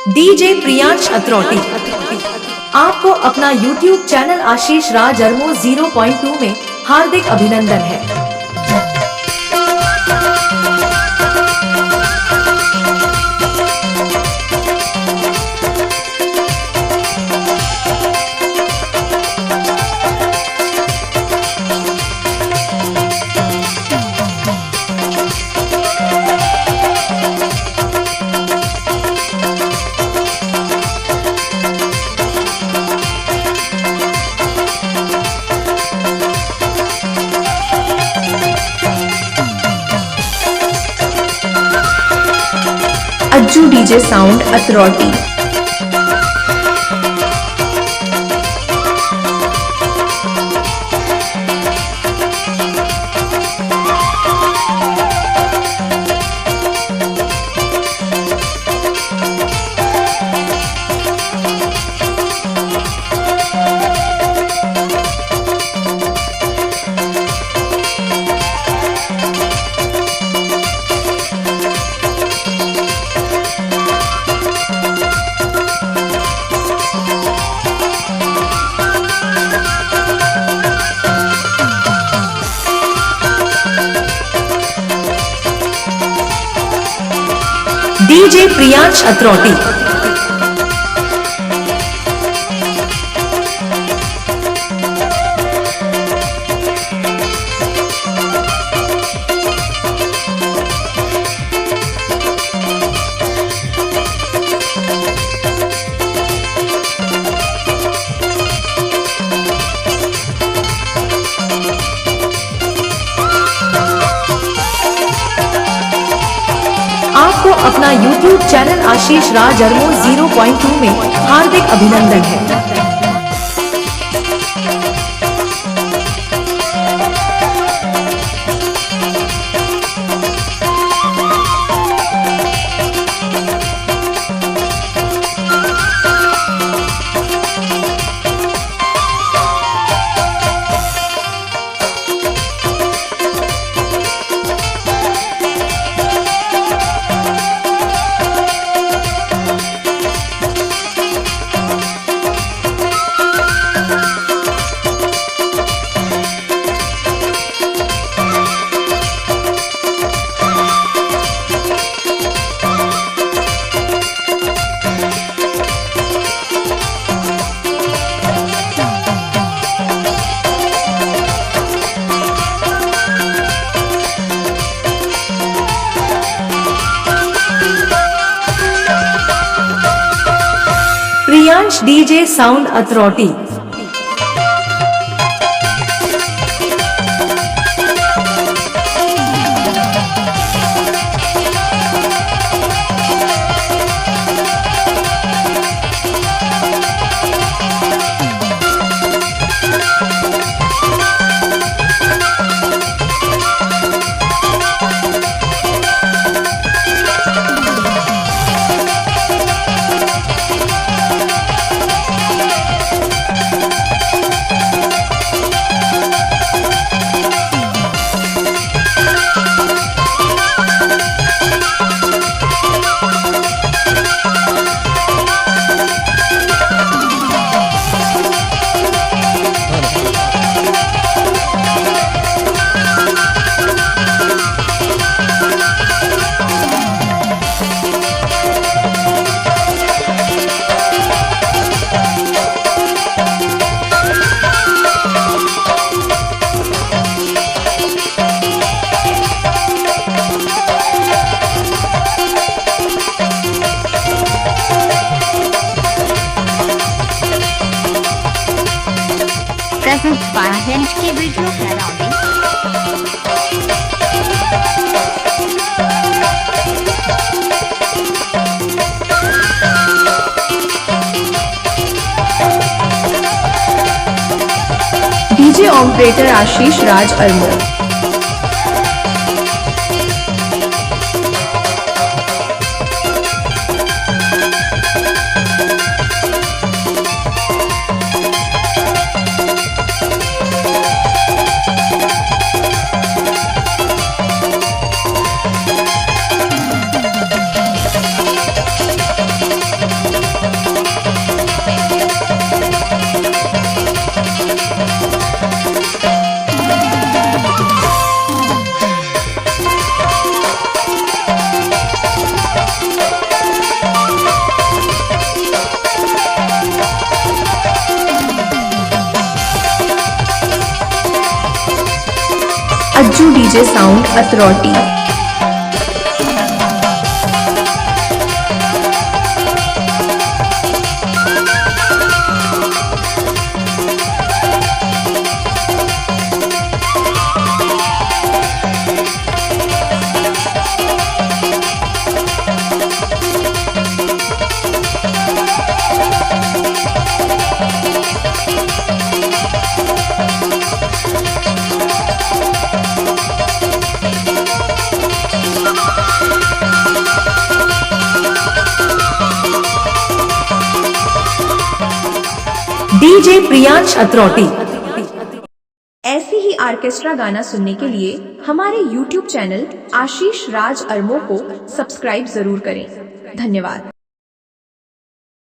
DJ Priyansh authority आपको अपना YouTube channel आशीष राज अरमो 0.2 में हार्दिक अभिनंदन है। Ajju DJ sound authority. DJ Priyansh authority. आपको अपना YouTube चैनल आशीष राज अरमो 0.2 में हार्दिक अभिनंदन है। Priyansh DJ sound authority. Present by HK Video Surrounding. DJ operator Ashish Raj अरमो। DJ sound authority. DJ Priyansh authority. ऐसी ही ऑर्केस्ट्रा गाना सुनने के लिए हमारे YouTube चैनल आशीष राज अरमो को सब्सक्राइब जरूर करें। धन्यवाद।